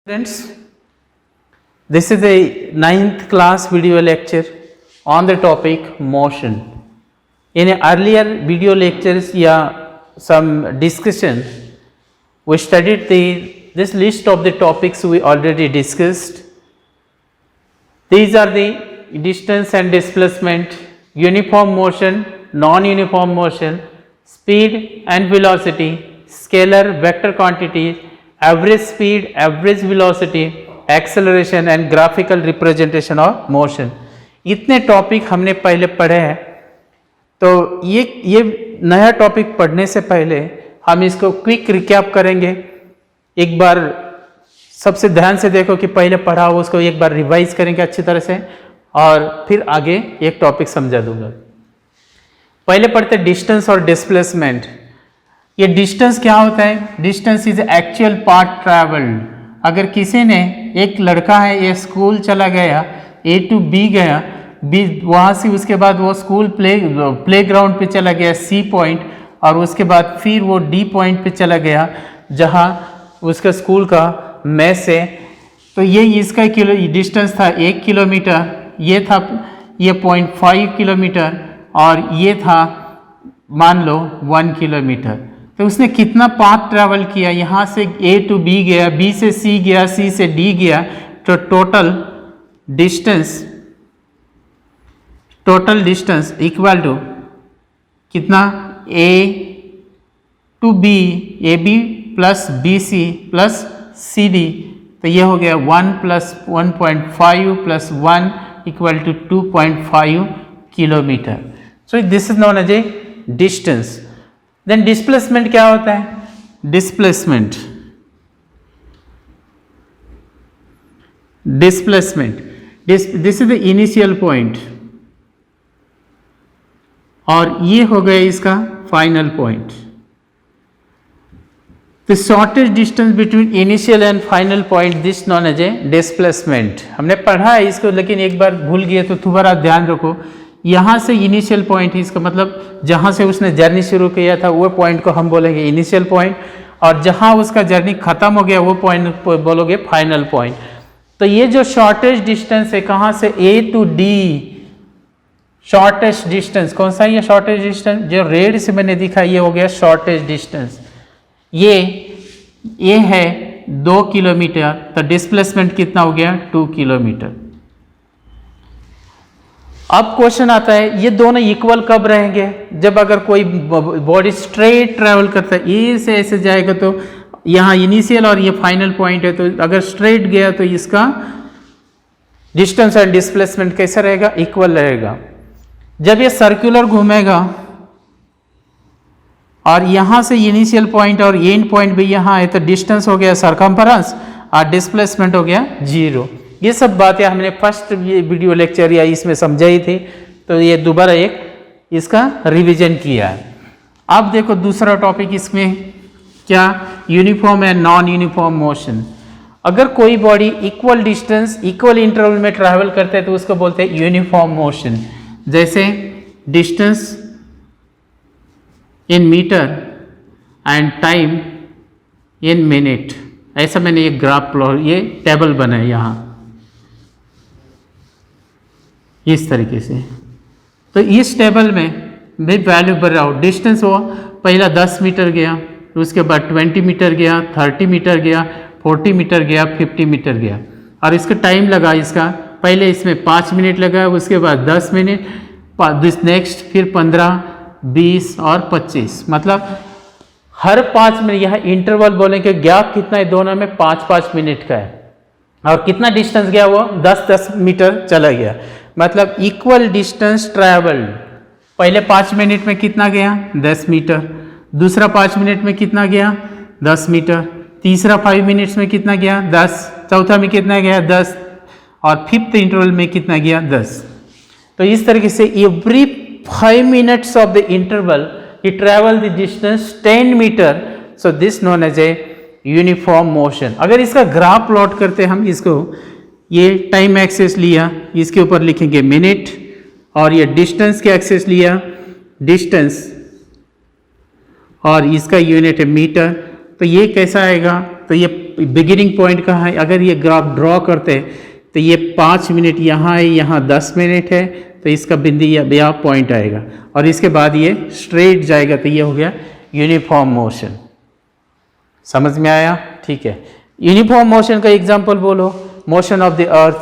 Students, this is the 9th class video lecture on the topic motion. In earlier video lectures, some discussion, we studied this list of the topics we already discussed. These are the distance and displacement, uniform motion, non-uniform motion, speed and velocity, scalar vector quantities, average speed, average velocity, acceleration and graphical representation of motion. इतने topic हमने पहले पढ़े हैं, तो ये नया topic पढ़ने से पहले हम इसको क्विक रिकैप करेंगे. एक बार सबसे ध्यान से देखो कि पहले पढ़ा हो उसको एक बार रिवाइज करेंगे अच्छी तरह से और फिर आगे एक टॉपिक समझा दूंगा. पहले पढ़ते डिस्टेंस और डिस्प्लेसमेंट. ये डिस्टेंस क्या होता है? Distance is actual path travelled. अगर किसी ने, एक लड़का है, ये स्कूल चला गया, ए टू बी गया, बी वहाँ से उसके बाद वो स्कूल प्ले ग्राउंड पे चला गया सी पॉइंट, और उसके बाद फिर वो डी पॉइंट पे चला गया जहाँ उसका स्कूल का मेस है. तो ये इसका डिस्टेंस था 1 किलोमीटर, ये था 0.5 किलोमीटर, और ये था मान लो 1 किलोमीटर. तो उसने कितना पाथ ट्रैवल किया? यहाँ से ए टू बी गया, बी से सी गया, सी से डी गया, तो टोटल डिस्टेंस इक्वल टू कितना? A to B, A B plus B C plus C D. तो ये हो गया 1 प्लस 1.5 प्लस 1 equal to 2.5 kilometre. So this is known as a distance. Then displacement क्या होता है? Displacement this is the initial point, और ये हो गया इसका final point. The shortest distance between initial and final point, this known as a displacement. हमने पढ़ा है इसको, लेकिन एक बार भूल गए तो दोबारा ध्यान रखो. यहाँ से इनिशियल पॉइंट, इसका मतलब जहाँ से उसने जर्नी शुरू किया था वो पॉइंट को हम बोलेंगे इनिशियल पॉइंट, और जहाँ उसका जर्नी खत्म हो गया वो पॉइंट बोलोगे फाइनल पॉइंट. तो ये जो शॉर्टेस्ट डिस्टेंस है, कहाँ से? ए टू डी. शॉर्टेस्ट डिस्टेंस कौन सा है? ये शॉर्टेस्ट डिस्टेंस जो रेड से मैंने दिखा, ये हो गया शॉर्टेस्ट डिस्टेंस. ये है 2 किलोमीटर, तो डिस्प्लेसमेंट कितना हो गया? 2 किलोमीटर. अब क्वेश्चन आता है, ये दोनों इक्वल कब रहेंगे? जब अगर कोई बॉडी स्ट्रेट ट्रैवल करता है, ए से ऐसे जाएगा तो यहाँ इनिशियल और ये फाइनल पॉइंट है, तो अगर स्ट्रेट गया तो इसका डिस्टेंस एंड डिस्प्लेसमेंट कैसा रहेगा? इक्वल रहेगा. जब ये सर्कुलर घूमेगा और यहाँ से इनिशियल पॉइंट और एंड पॉइंट भी यहाँ है, तो डिस्टेंस हो गया सर्कम्फरेंस और डिस्प्लेसमेंट हो गया 0. ये सब बातें हमने फर्स्ट वीडियो लेक्चर या इसमें समझाई थी, तो ये दोबारा एक इसका रिवीजन किया है. अब देखो दूसरा टॉपिक इसमें क्या? Uniform and non uniform motion. अगर कोई body equal distance equal interval में ट्रैवल करते हैं तो उसको बोलते हैं यूनिफॉर्म मोशन. जैसे distance in metre and time in minute. ऐसा मैंने एक ग्राफ प्लॉट, ये टेबल बना है यहाँ इस तरीके से. तो इस टेबल में मैं वैल्यू भर रहा हूँ. डिस्टेंस वो पहला 10 मीटर गया, उसके बाद 20 मीटर गया, 30 मीटर गया, 40 मीटर गया, 50 मीटर गया, और इसका टाइम लगा. इसका पहले इसमें 5 मिनट लगा, उसके बाद 10 मिनट, नेक्स्ट फिर 15, 20 और 25. मतलब हर 5 मिनट, यह इंटरवल बोलेंगे. गैप कितना है दोनों में? 5-5 मिनट का है. और कितना डिस्टेंस गया? वो 10-10 मीटर चला गया. मतलब इक्वल डिस्टेंस ट्रैवल्ड. पहले 5 मिनट में कितना गया? 10 मीटर. दूसरा 5 मिनट में कितना गया? 10 मीटर. तीसरा 5 मिनट्स में कितना गया? 10. चौथा में कितना गया? 10. और फिफ्थ इंटरवल में कितना गया? 10. तो इस तरीके से every 5 minutes of the interval he travel the distance 10 metre. So this known as a uniform motion. अगर इसका ग्राफ प्लॉट करते हम इसको, ये टाइम एक्सेस लिया, इसके ऊपर लिखेंगे मिनट, और ये डिस्टेंस के एक्सेस लिया, डिस्टेंस, और इसका यूनिट है मीटर. तो ये कैसा आएगा? तो ये बिगिनिंग पॉइंट कहाँ है, अगर ये ग्राफ ड्रॉ करते तो ये 5 मिनट यहाँ है, यहाँ 10 मिनट है, तो इसका बिंदु या पॉइंट आएगा और इसके बाद ये स्ट्रेट जाएगा, तो ये हो गया यूनिफॉर्म मोशन। समझ में आया? ठीक है। यूनिफॉर्म मोशन का एग्जांपल बोलो। Motion of the earth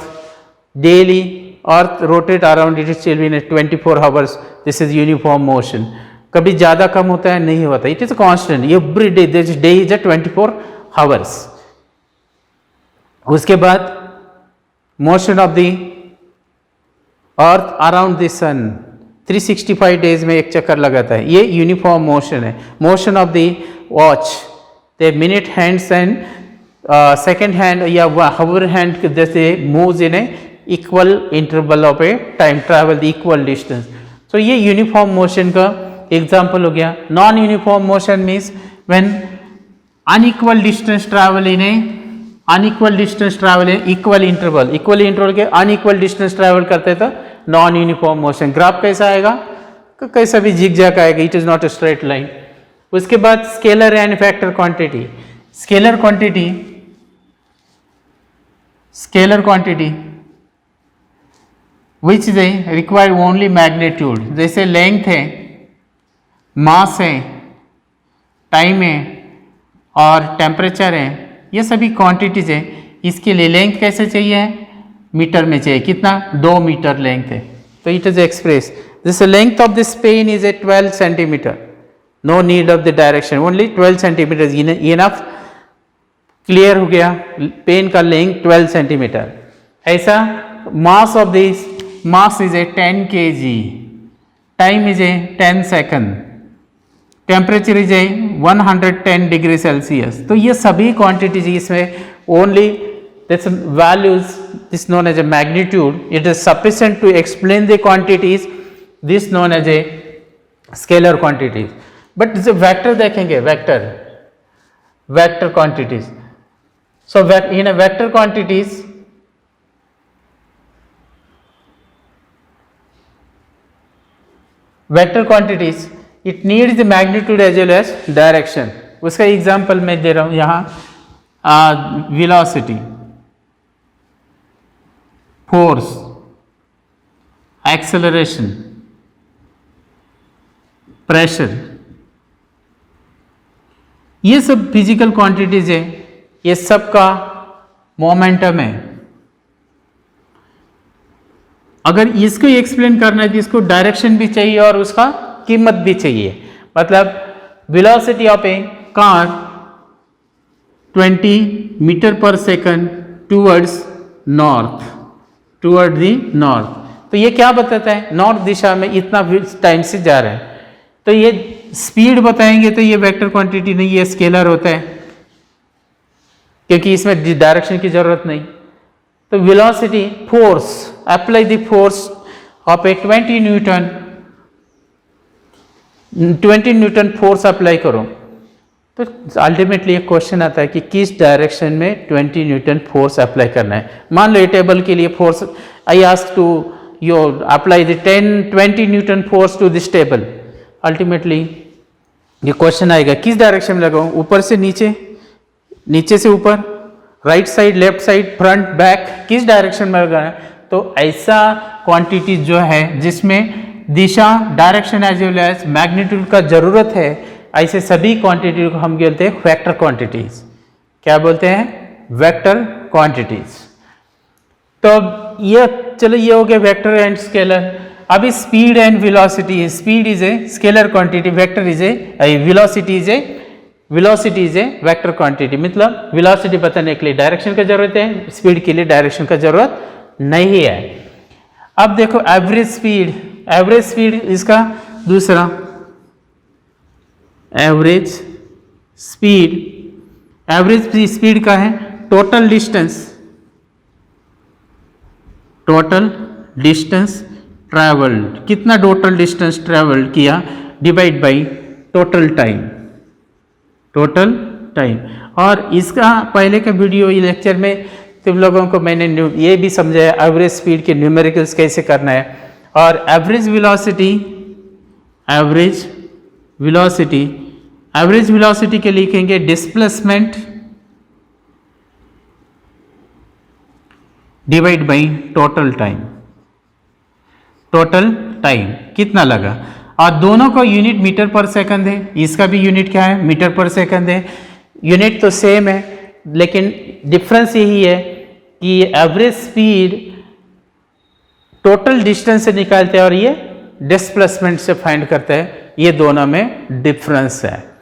daily, earth rotate around it is in 24 hours, this is uniform motion. कभी ज़्यादा कम होता है? नहीं होता, it is constant, every day this day is 24 hours. उसके बाद motion of the earth around the sun 365 days में एक चक्कर लगाता है, ये यूनिफॉर्म मोशन है। Motion of the watch, the minute hands and second hand या हावर हैंड जैसे moves in A equal interval of A time, travel the equal distance. तो ये यूनिफॉर्म मोशन का एग्जाम्पल हो गया। Non uniform motion means when unequal distance travel in A unequal distance travel in equal interval के unequal distance travel करते तो non uniform motion. Graph कैसा आएगा? कैसा भी जिगजैग आएगा, it is not a straight line. उसके बाद scalar and vector quantity. Scalar quantity which they require only magnitude, जैसे लेंथ है, मास है, टाइम है और टेम्परेचर है, ये सभी क्वांटिटीज है। इसके लिए लेंथ कैसे चाहिए? मीटर में चाहिए। कितना? 2 मीटर लेंथ है, तो it is express this length of this pen is a 12 centimetre, no need of the direction, only 12 centimetre enough. Clear हो गया? पेन का लेंथ 12 सेंटीमीटर। ऐसा mass of this, mass is a 10 kg, time is a 10 second, temperature is a 110 degree Celsius. तो ये सभी quantities इसमें only this values this known as a magnitude, it is sufficient to explain the quantities, this known as a scalar quantities. But जो vector देखेंगे, vector quantities, so in a vector quantities it needs the magnitude as well as direction। उसका example मैं दे रहा हूं यहाँ, velocity, force, acceleration, pressure, ये सब physical quantities है, ये सब का मोमेंटम है। अगर इसको एक्सप्लेन करना है तो इसको डायरेक्शन भी चाहिए और उसका कीमत भी चाहिए। मतलब velocity of a car 20 metre per second towards north, toward the north, तो ये क्या बताता है? नॉर्थ दिशा में इतना टाइम से जा रहा है। तो ये स्पीड बताएंगे तो ये वेक्टर क्वांटिटी नहीं, ये स्केलर होता है, क्योंकि इसमें डायरेक्शन की जरूरत नहीं। तो velocity, force, apply the force of A 20 newton force apply करो, तो अल्टीमेटली एक क्वेश्चन आता है कि किस डायरेक्शन में 20 न्यूटन फोर्स अप्लाई करना है। मान लो ये टेबल के लिए force, I ask to you apply the 20 newton force to this table, ultimately ये क्वेश्चन आएगा किस डायरेक्शन में लगाऊं, ऊपर से नीचे, नीचे से ऊपर, right side, left side, front, back, किस डायरेक्शन में लगाना है। तो ऐसा क्वांटिटी जो है जिसमें दिशा, direction as well as magnitude का जरूरत है, ऐसे सभी क्वांटिटी को हम बोलते हैं वेक्टर क्वांटिटीज। क्या बोलते हैं? Vector quantities. तो ये चलो, ये हो गया वेक्टर एंड स्केलर। अभी speed and velocity. Speed is a scalar quantity, vector is a, velocity is a vector quantity. मतलब वेलोसिटी बताने के लिए डायरेक्शन का जरूरत है, स्पीड के लिए डायरेक्शन का जरूरत नहीं है। अब देखो एवरेज स्पीड इसका दूसरा, एवरेज स्पीड का है टोटल डिस्टेंस ट्रैवल्ड, कितना टोटल डिस्टेंस ट्रैवल्ड किया डिवाइड बाई टोटल टाइम। और इसका पहले का वीडियो लेक्चर में तुम लोगों को मैंने ये भी समझाया एवरेज स्पीड के न्यूमेरिकल्स कैसे करना है। और एवरेज वेलोसिटी के लिखेंगे displacement divide by total time. Total time कितना लगा, और दोनों का यूनिट मीटर पर सेकंड है, इसका भी यूनिट क्या है, मीटर पर सेकंड है। यूनिट तो सेम है, लेकिन डिफरेंस यही है कि एवरेज स्पीड टोटल डिस्टेंस से निकालते हैं और ये डिस्प्लेसमेंट से फाइंड करते हैं, ये दोनों में डिफरेंस है।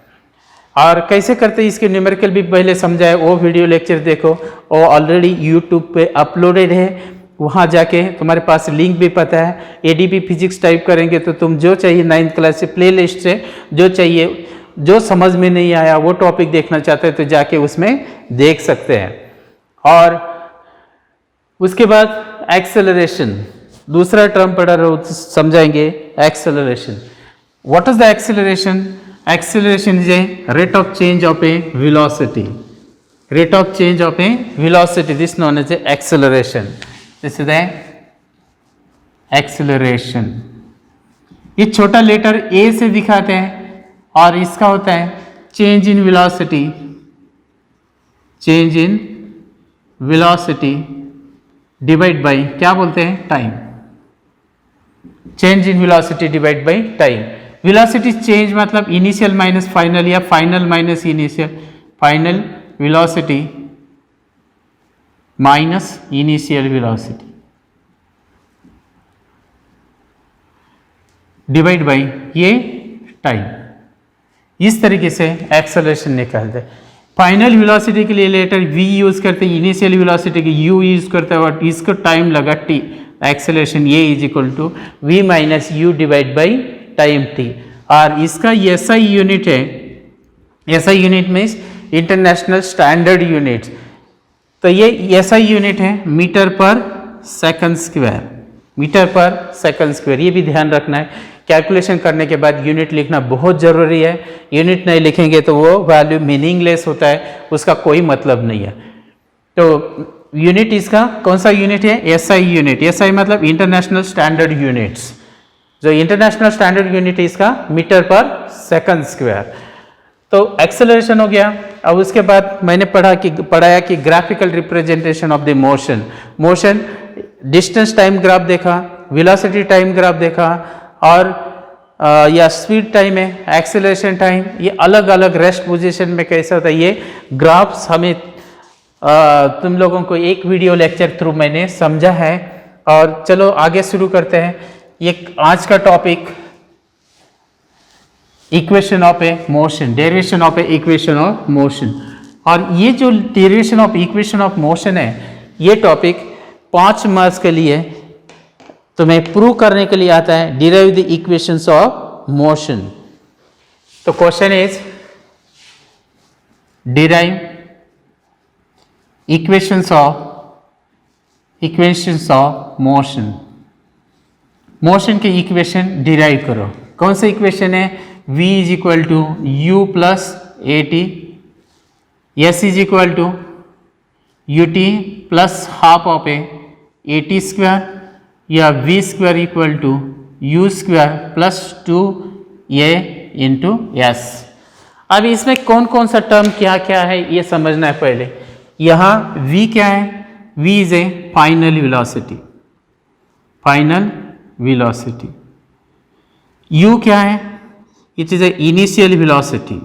और कैसे करते हैं इसके न्यूमेरिकल भी पहले समझाए, वो वीडियो लेक्चर देखो, वो ऑलरेडी यूट्यूब पे अपलोडेड है, वहाँ जाके तुम्हारे पास लिंक भी पता है। एडीपी फिजिक्स टाइप करेंगे तो तुम जो चाहिए 9th क्लास से प्लेलिस्ट से जो चाहिए, जो समझ में नहीं आया वो टॉपिक देखना चाहते हैं तो जाके उसमें देख सकते हैं। और उसके बाद एक्सेलरेशन, दूसरा टर्म पढ़ा रहा समझाएंगे acceleration. What is the acceleration? Acceleration is a rate of change of a velocity. Rate of change of a velocity. This is known as a acceleration. This is the acceleration. ये छोटा letter A से दिखाते हैं और इसका होता है change in velocity. Change in velocity divide by क्या बोलते हैं? Time. Change in velocity divide by time. Velocity change मतलब इनिशियल माइनस फाइनल या final minus initial, final velocity minus initial velocity divide bye ये टाइम। इस तरीके से acceleration निकालते हैं। फाइनल वेलोसिटी के लिए लेटर v यूज करते हैं, इनिशियल वेलोसिटी के u यूज करते हैं, और इसको टाइम लगा t। एक्सेलरेशन ये is equal to v minus u divide by time t। और इसका SI यूनिट है, SI unit means international standard units. तो ये SI यूनिट है metre per second square, metre per second square. ये भी ध्यान रखना है, कैलकुलेशन करने के बाद यूनिट लिखना बहुत ज़रूरी है। यूनिट नहीं लिखेंगे तो वो वैल्यू मीनिंगलेस होता है, उसका कोई मतलब नहीं है। तो यूनिट इसका कौन सा यूनिट है? SI unit. SI मतलब इंटरनेशनल स्टैंडर्ड यूनिट्स। जो इंटरनेशनल स्टैंडर्ड यूनिट है इसका मीटर पर सेकंड स्क्वायर। तो एक्सेलरेशन हो गया। अब उसके बाद मैंने पढ़ाया कि graphical representation of the motion. Motion distance time graph देखा, वेलोसिटी टाइम ग्राफ देखा, और या स्पीड टाइम है, एक्सेलरेशन टाइम, ये अलग अलग रेस्ट पोजीशन में कैसा होता है, ये ग्राफ्स हमें तुम लोगों को एक वीडियो लेक्चर थ्रू मैंने समझा है। और चलो आगे शुरू करते हैं। ये आज का topic equation of A motion, derivation of A equation of motion. और ये जो derivation of equation of motion है, ये टॉपिक 5 मार्क्स के लिए तुम्हें प्रूव करने के लिए आता है, derive the equations of motion. तो question is derive equations of motion. Motion के इक्वेशन डिराइव करो। कौन सा इक्वेशन है? v is equal to u plus a t, s is equal to u t plus half of a t square, या v square equal to u square plus 2a into s. अब इसमें कौन कौन सा term क्या क्या है ये समझना है पहले। यहाँ v क्या है? v is A final velocity, final velocity. u क्या है? It is A initial velocity,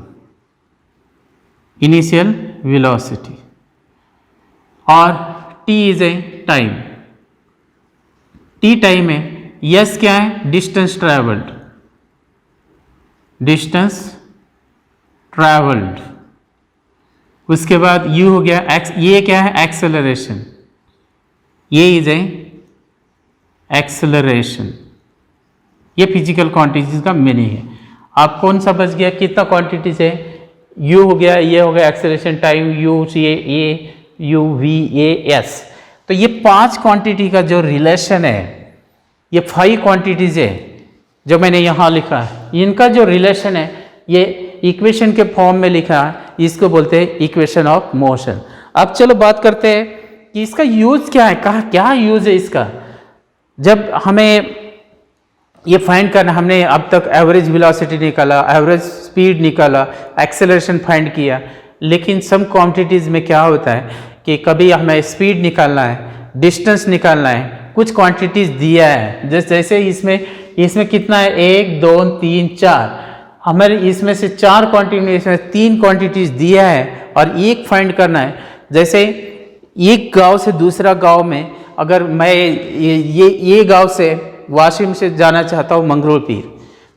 initial velocity. और t is a time, t time है। s क्या है? Distance travelled, distance travelled. उसके बाद u हो गया x, ये क्या है? एक्सेलरेशन, ये इज ए एक्सेलरेशन। ये फिजिकल क्वांटिटीज का मीनिंग है। आप कौन सा बच गया? कितना क्वांटिटीज है? u हो गया, ये हो गया acceleration time, u c a u v a s। तो ये 5 क्वांटिटी का जो रिलेशन है, ये 5 क्वांटिटीज है जो मैंने यहाँ लिखा है, इनका जो रिलेशन है ये इक्वेशन के फॉर्म में लिखा है, इसको बोलते हैं इक्वेशन ऑफ मोशन। अब चलो बात करते हैं कि इसका यूज क्या है, कहाँ क्या यूज है इसका। जब हमें ये फाइंड करना, हमने अब तक एवरेज वेलोसिटी निकाला, एवरेज स्पीड निकाला, एक्सेलरेशन फाइंड किया, लेकिन सम क्वांटिटीज़ में क्या होता है कि कभी हमें स्पीड निकालना है, डिस्टेंस निकालना है, कुछ क्वांटिटीज दिया है, जैसे इसमें कितना है 1 2 3 4, हमारे इसमें से 4 क्वांटिटी, इसमें 3 क्वांटिटीज दिया है और एक फाइंड करना है। जैसे एक गांव से दूसरा गांव में, अगर मैं ये गांव से वाशिम से जाना चाहता हूँ मंगरूल पीर,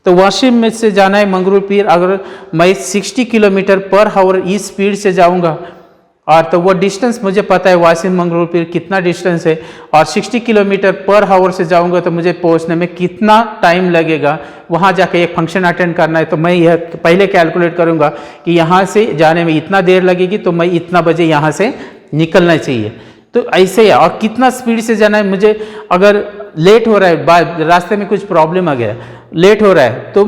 तो वाशिम में से जाना है मंगरूल पीर, अगर मैं 60 किलोमीटर पर आवर इस स्पीड से जाऊंगा, और तो वो डिस्टेंस मुझे पता है वाशिम मंगरूल पीर कितना डिस्टेंस है, और 60 किलोमीटर पर आवर से जाऊंगा तो मुझे पहुंचने में कितना टाइम लगेगा, वहां जाके एक फंक्शन अटेंड करना है, तो मैं यह पहले कैलकुलेट करूंगा कि यहाँ से जाने में इतना देर लगेगी, तो मैं इतना बजे यहाँ से निकलना चाहिए। तो ऐसे ही, और कितना स्पीड से जाना है, मुझे अगर लेट हो रहा है, रास्ते में कुछ प्रॉब्लम आ गया, लेट हो रहा है, तो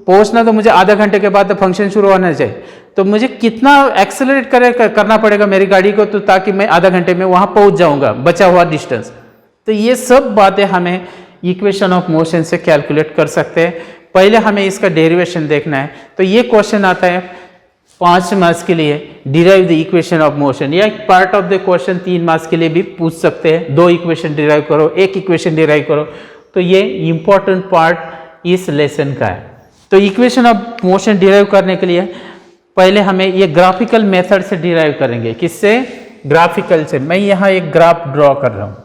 पहुंचना तो मुझे आधा घंटे के बाद फंक्शन शुरू होना चाहिए, तो मुझे कितना एक्सेलरेट करना पड़ेगा मेरी गाड़ी को, तो ताकि मैं आधा घंटे में वहां पहुंच जाऊंगा, बचा हुआ डिस्टेंस। तो ये सब बातें हमें इक्वेशन ऑफ मोशन से कैलकुलेट कर सकते हैं। पहले हमें इसका डेरिवेशन देखना है। तो ये क्वेश्चन आता है 5 मार्क्स के लिए, derive the equation of motion, या एक part of the question 3 marks के लिए भी पूछ सकते हैं, 2 इक्वेशन डिराइव करो, 1 इक्वेशन डिराइव करो। तो ये इंपॉर्टेंट पार्ट इस लेसन का है। तो इक्वेशन ऑफ मोशन डिराइव करने के लिए पहले हमें ये ग्राफिकल मेथड से डिराइव करेंगे। किससे? ग्राफिकल से। मैं यहाँ एक ग्राफ ड्रॉ कर रहा हूँ,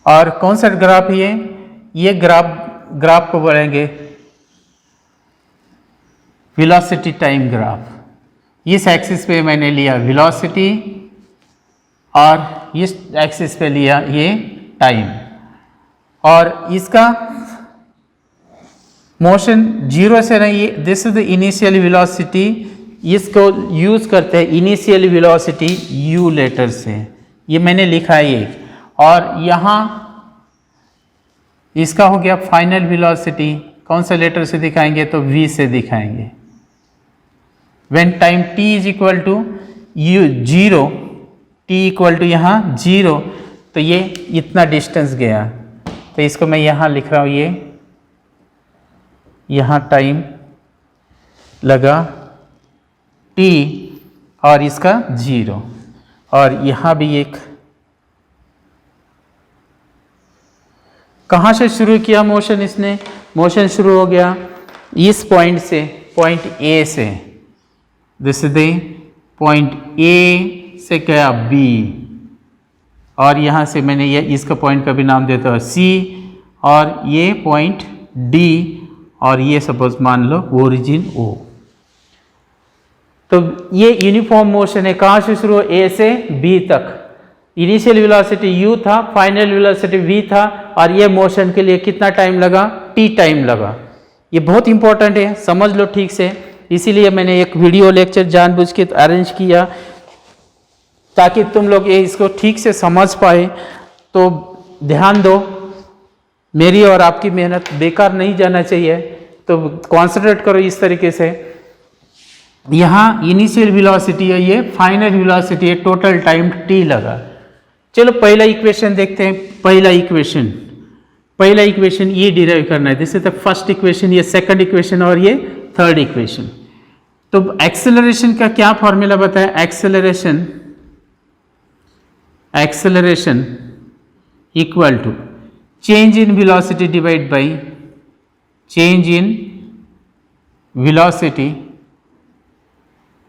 और कौन सा ग्राफ ये ग्राफ को बोलेंगे वेलोसिटी टाइम ग्राफ। इस एक्सिस पे मैंने लिया वेलोसिटी और इस एक्सिस पे लिया ये टाइम, और इसका मोशन 0 से नहीं, this is the initial velocity, इसको यूज करते हैं इनिशियल वेलोसिटी u लेटर से, ये मैंने लिखा है ये, और यहाँ इसका हो गया फाइनल वेलोसिटी, कौन सा लेटर से दिखाएंगे? तो v से दिखाएंगे। When time t is equal to u 0, t equal to यहाँ 0, तो ये इतना डिस्टेंस गया, तो इसको मैं यहाँ लिख रहा हूँ, ये यहाँ टाइम लगा t और इसका 0, और यहाँ भी एक, कहाँ से शुरू किया मोशन इसने? मोशन शुरू हो गया इस पॉइंट से, पॉइंट A से, this is the point A से गया B, और यहाँ से मैंने ये इसका पॉइंट का भी नाम देता हूँ C, और ये पॉइंट D, और ये सपोज मान लो ओरिजिन O। तो ये यूनिफॉर्म मोशन है। कहाँ से शुरू? A से B तक। इनिशियल वेलोसिटी u था, फाइनल वेलोसिटी v था, और ये मोशन के लिए कितना टाइम लगा? t टाइम लगा। ये बहुत इंपॉर्टेंट है, समझ लो ठीक से। इसीलिए मैंने एक वीडियो लेक्चर जानबूझ के अरेंज किया ताकि तुम लोग ये इसको ठीक से समझ पाए। तो ध्यान दो, मेरी और आपकी मेहनत बेकार नहीं जाना चाहिए, तो कॉन्सेंट्रेट करो इस तरीके से। यहाँ इनिशियल वेलोसिटी है, ये फाइनल वेलोसिटी है, टोटल टाइम t लगा। चलो पहला इक्वेशन देखते हैं। पहला इक्वेशन ये डिराइव करना है, this is the first equation, ये सेकंड इक्वेशन और ये थर्ड इक्वेशन। तो एक्सेलरेशन का क्या फॉर्मूला बताया? Acceleration equal to change in velocity divide by change in velocity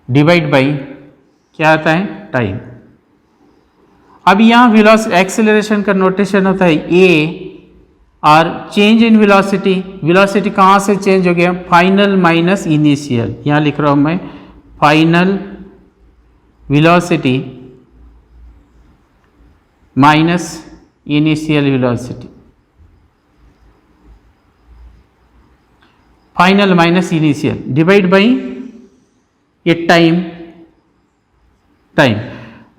divide by क्या आता है? टाइम। अब यहाँ वेलोसिटी एक्सेलरेशन का नोटेशन होता है a, और चेंज इन वेलोसिटी कहाँ से चेंज हो गया? Final minus initial. यहाँ लिख रहा हूँ मैं final velocity minus initial velocity, final minus initial divide by ये time.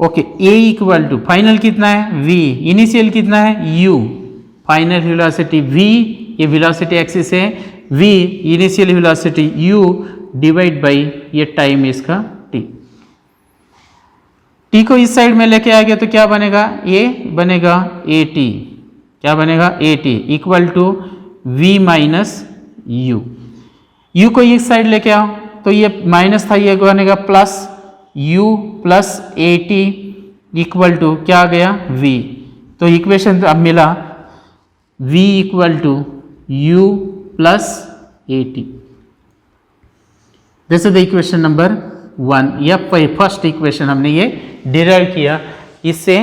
Okay, a equal to final कितना है? v, इनिशियल कितना है? u, फाइनल वेलोसिटी v, ये वेलोसिटी एक्सिस है, v initial velocity u divide by ये टाइम इसका t। t को इस साइड में लेके आ गया तो क्या बनेगा? a बनेगा at। क्या बनेगा? at equal to v minus u। u को इस साइड लेके आओ तो ये माइनस था, ये बनेगा plus u plus at equal to क्या आ गया v। तो इक्वेशन अब मिला v equal to u plus a t. This is the equation number 1। यह फर्स्ट इक्वेशन हमने ये डिराइव किया, इससे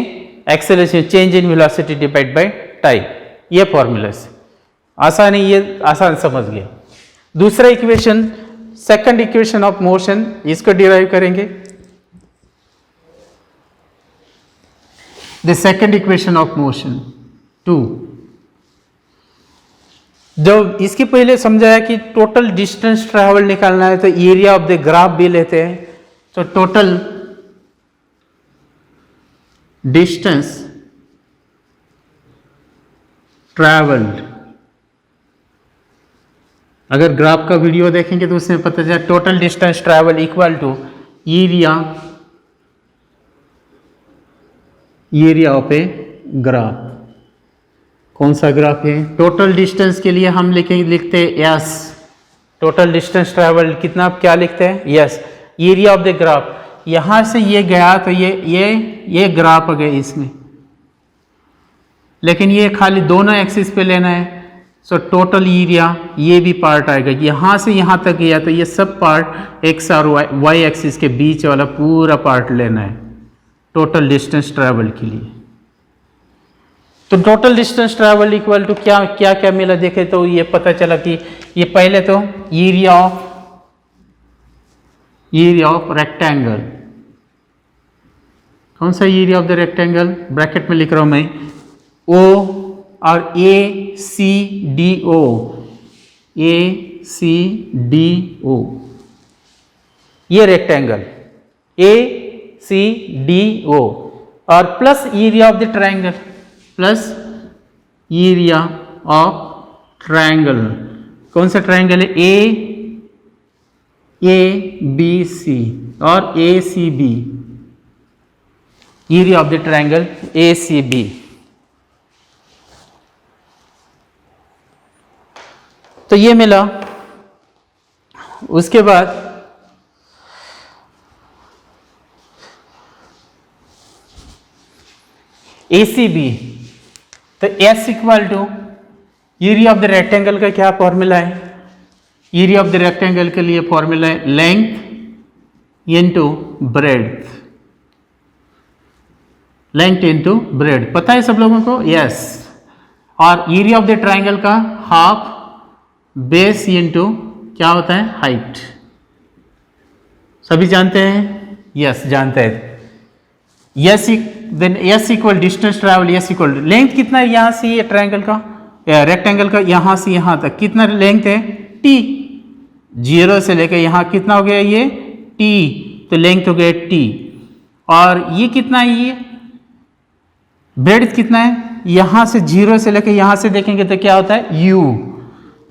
acceleration change in velocity divide by time, ये फॉर्मूला से आसान है, ये आसान समझ गया। दूसरा equation, second equation of motion, इसको डिराइव करेंगे। The second equation of motion 2, जब इसके पहले समझाया कि टोटल डिस्टेंस ट्रैवल निकालना है तो एरिया ऑफ द ग्राफ भी लेते हैं। तो टोटल डिस्टेंस ट्रैवल्ड, अगर ग्राफ का वीडियो देखेंगे तो उसमें पता चला total distance travel equal to area of a graph. कौन सा ग्राफ है? टोटल डिस्टेंस के लिए हम लिखते हैं एस, टोटल डिस्टेंस ट्रैवल कितना, क्या लिखते हैं? Yes. Area of the graph, यहां से ये गया तो ये ग्राफ आ गया इसमें, लेकिन ये खाली दोनों एक्सिस पे लेना है। सो टोटल एरिया ये भी पार्ट आएगा, यहां से यहां तक गया तो ये सब पार्ट एक्स और वाई एक्सिस के बीच वाला पूरा पार्ट लेना है टोटल डिस्टेंस ट्रैवल के लिए। तो total distance travel equal to क्या क्या क्या मिला देखे तो ये पता चला कि ये पहले तो एरिया ऑफ रेक्टेंगल, कौन सा area of the rectangle, bracket में लिख रहा हूं मैं, ओ और ए सी डी ओ, ये रेक्टेंगल ए सी डी ओ, और plus area of the triangle, plus area of triangle. कौन सा ट्रायंगल है? ए बी सी और A C B, area of the triangle A C B. तो ये मिला। उसके बाद ए सी बी, तो S equal to area of the rectangle का क्या फॉर्मूला है? एरिया ऑफ द रेक्टेंगल के लिए फॉर्मूला है length into breadth, length into breadth, पता है सब लोगों को? यस। और एरिया ऑफ द ट्रायंगल का हाफ बेस इनटू क्या होता है? हाइट। सभी जानते हैं? यस, जानते हैं। Yes, then S equal distance travel, S equal length कितना है यहाँ से ये ट्रायंगल का, रेक्टेंगल का, यहाँ से यहाँ तक कितना लेंथ है? टी। 0 से लेकर यहाँ कितना हो गया ये? टी। तो लेंथ हो गया टी। और ये कितना है? ये ब्रेड्थ कितना है? यहाँ से 0 से लेकर यहाँ से देखेंगे तो क्या होता है? यू।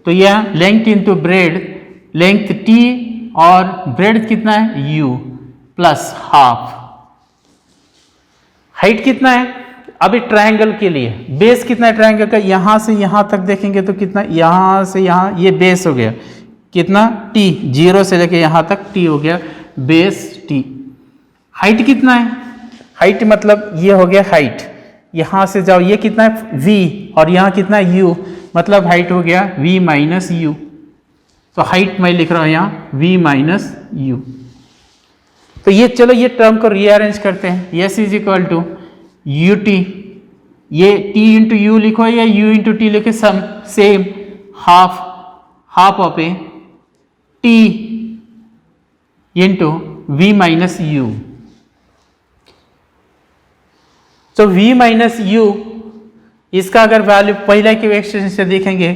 तो यह length into breadth, length T और ब्रेड्थ कितना है? You plus half. हाइट कितना है? अभी ट्रायंगल के लिए बेस कितना है ट्रायंगल का? यहां से यहां तक देखेंगे तो कितना, यहां से यहां, ये बेस हो गया कितना? टी। 0 से लेके यहां तक टी हो गया, बेस टी। हाइट कितना है? हाइट मतलब ये हो गया हाइट, यहां से जाओ ये कितना है? v, और यहां कितना है? u, मतलब हाइट हो गया v माइनस यू। तो हाइट मैं लिख रहा हूं यहां v माइनस यू। तो ये चलो ये टर्म को रीअरेंज करते हैं। S is equal to u t, ये टी इंटू यू लिखो या यू इंटू टी लिखे, some same, half of a t into v minus u. तो v माइनस यू, इसका अगर वैल्यू पहले के एक्सप्रेशन से देखेंगे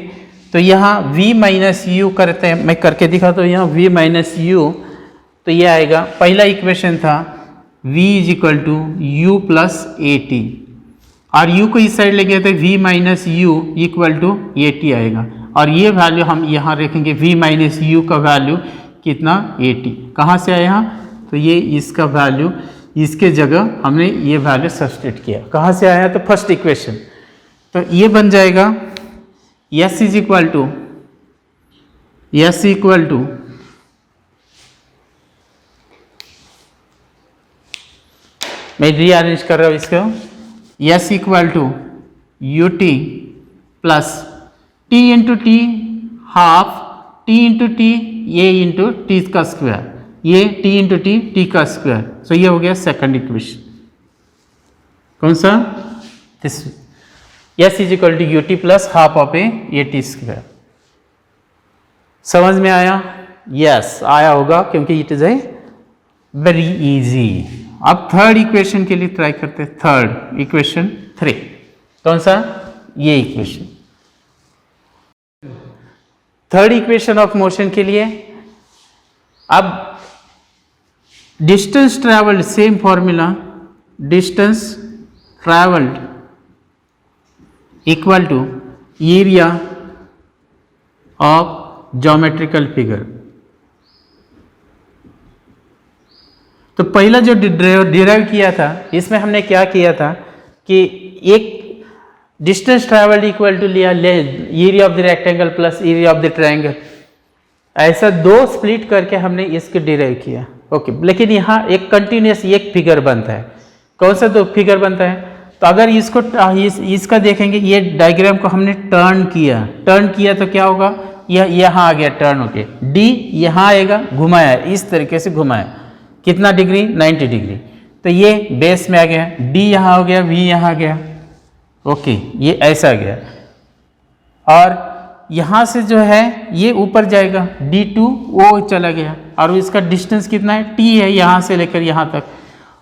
तो यहाँ v माइनस यू करते हैं, मैं करके दिखाता हूँ। यहाँ v माइनस यू, तो ये आएगा, पहला इक्वेशन था v is equal to u plus a t, और u को इस साइड लेंगे तो v minus u equal to a t आएगा, और ये वैल्यू हम यहाँ रखेंगे v माइनस यू का वैल्यू कितना? A t. कहाँ से आया यहाँ? तो ये इसका वैल्यू, इसके जगह हमने ये वैल्यू सब्स्टिट्यूट किया। कहाँ से आया? तो फर्स्ट इक्वेशन। तो ये बन जाएगा s इज इक्वल टू मैं रीअरेंज कर रहा हूँ इसको, S equal to u t plus t into t half t into t a into t का स्क्वायर, ये टी इंटू टी का स्क्वायर। सो ये हो गया सेकंड इक्वेशन। कौन सा? This S is equal to u t plus half of a t square. समझ में आया? यस आया होगा, क्योंकि it is a very easy. अब थर्ड इक्वेशन के लिए ट्राई करते हैं। थर्ड इक्वेशन 3, कौन सा? ये इक्वेशन। थर्ड इक्वेशन ऑफ मोशन के लिए अब distance travelled, same formula, distance travelled equal to area of geometrical figure. तो पहला जो डिराइव किया था, इसमें हमने क्या किया था कि एक डिस्टेंस ट्रैवल्ड इक्वल टू लिया area of the rectangle plus area of the triangle, ऐसा दो स्प्लिट करके हमने इसको डिराइव किया। ओके, लेकिन यहाँ एक कंटिन्यूस एक फिगर बनता है। कौन सा दो फिगर बनता है? तो अगर इसको इसका देखेंगे, ये डायग्राम को हमने टर्न किया तो क्या होगा? यह यहाँ आ गया, टर्न हो गया, डी यहाँ आएगा, घुमाया, इस तरीके से घुमाया, कितना डिग्री? 90 डिग्री। तो ये बेस में आ गया, डी यहाँ हो गया, वी यहाँ आ गया। ओके, ये ऐसा आ गया, और यहाँ से जो है ये ऊपर जाएगा, D2 वो चला गया, और इसका डिस्टेंस कितना है? T है, यहाँ से लेकर यहाँ तक।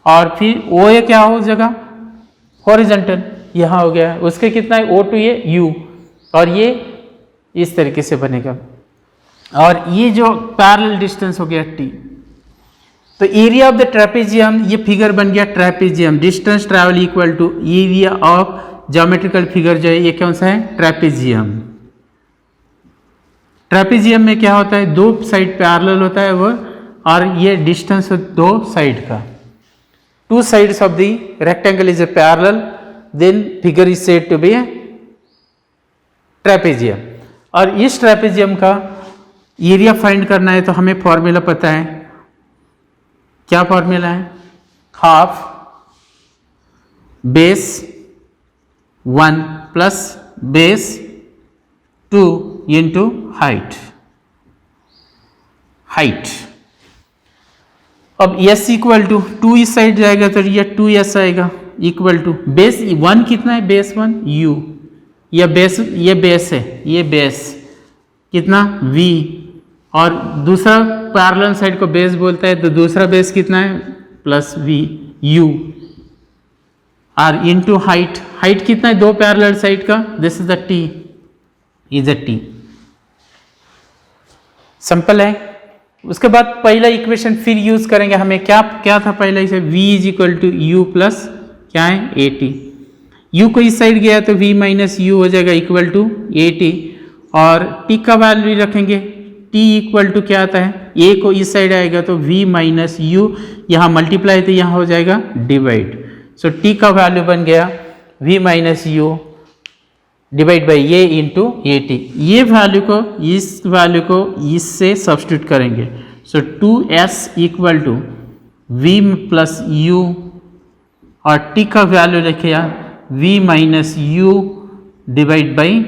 और फिर ओ ये क्या हो जगह? हॉरिजॉन्टल, यहाँ हो गया, उसके कितना है? O2 ये U, और ये इस तरीके से बनेगा, और ये जो पैरेलल डिस्टेंस हो गया T। तो एरिया ऑफ द ट्रेपेजियम, ये फिगर बन गया trapezium, distance travel equal to area of geometrical figure जो है, ये कौन सा है? ट्रेपेजियम। ट्रेपेजियम में क्या होता है? दो साइड पैरेलल होता है वो, और ये डिस्टेंस दो साइड का, two sides of the rectangle is a parallel, then figure is said to B a trapezium. और इस ट्रेपेजियम का एरिया फाइंड करना है तो हमें फॉर्मूला पता है। क्या फॉर्मूला है? Half base 1 plus base 2 into height. अब s इक्वल टू 2 इस साइड जाएगा तो ये 2s आएगा, इक्वल टू बेस 1 कितना है? बेस 1 u, ये बेस है, ये बेस कितना? v, और दूसरा पैरेलल साइड को बेस बोलता है, तो दूसरा बेस कितना है? प्लस v u, और इनटू हाइट कितना है? दो पैरेलल साइड का, this is the t, is a t। Simple है। उसके बाद पहला इक्वेशन फिर यूज करेंगे। हमें क्या था पहला? इसे v is equal to u plus क्या है? at। u को इस साइड गया तो v माइनस यू हो जाएगा इक्वल टू at, और t का वैल्यू रखेंगे, t इक्वल टू क्या आता है? a को इस साइड आएगा तो v माइनस यू, यहाँ मल्टीप्लाई तो यहाँ हो जाएगा डिवाइड। सो t का वैल्यू बन गया v minus u divide by a into a t. ये वैल्यू को इससे सब्स्टिट्यूट करेंगे। So 2s equal to v plus u, और t का वैल्यू रखिए v minus u divide by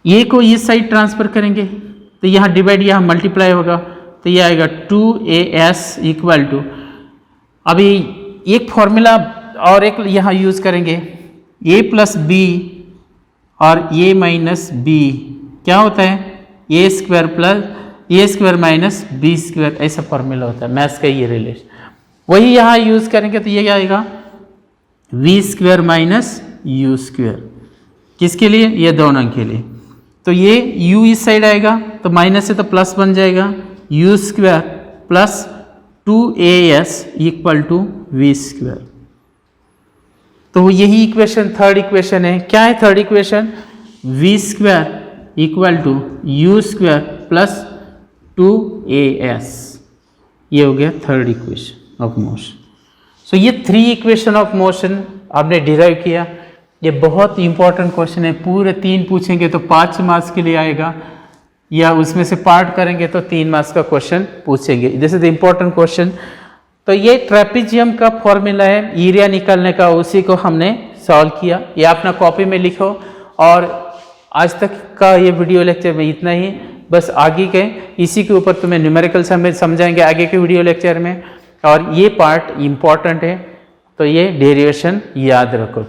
a को इस साइड ट्रांसफर करेंगे तो यहाँ डिवाइड, यहाँ मल्टीप्लाई होगा, तो ये आएगा 2as इक्वल टू, अभी एक फॉर्मूला और एक यहाँ यूज़ करेंगे, a प्लस बी और a माइनस बी क्या होता है? ए स्क्वायर प्लस ए स्क्वायर माइनस बी स्क्वायर, ऐसा फॉर्मूला होता है मैथ्स का ये रिलेशन। वही यहाँ यूज़ करेंगे तो ये क्या आएगा? v square minus you square. किसके लिए? ये दोनों के लिए। तो ये u इस साइड आएगा तो माइनस से तो प्लस बन जाएगा, u square plus 2as equal to v square. तो यही इक्वेशन थर्ड इक्वेशन है। क्या है third equation? v square equal to u square plus 2as। ये हो गया third equation of motion. So ये 3 इक्वेशन ऑफ मोशन आपने डिराइव किया। ये बहुत इंपॉर्टेंट क्वेश्चन है, पूरे 3 पूछेंगे तो 5 मार्क्स के लिए आएगा, या उसमें से पार्ट करेंगे तो 3 मार्क्स का क्वेश्चन पूछेंगे। This is the important question. तो ये ट्रेपेजियम का फॉर्मूला है एरिया निकालने का, उसी को हमने सॉल्व किया। ये अपना कॉपी में लिखो। और आज तक का ये वीडियो लेक्चर में इतना ही, बस आगे के इसी के ऊपर तुम्हें न्यूमेरिकल समझाएंगे आगे के वीडियो लेक्चर में। और ये पार्ट इम्पॉर्टेंट है, तो ये डेरिवेशन याद रखो।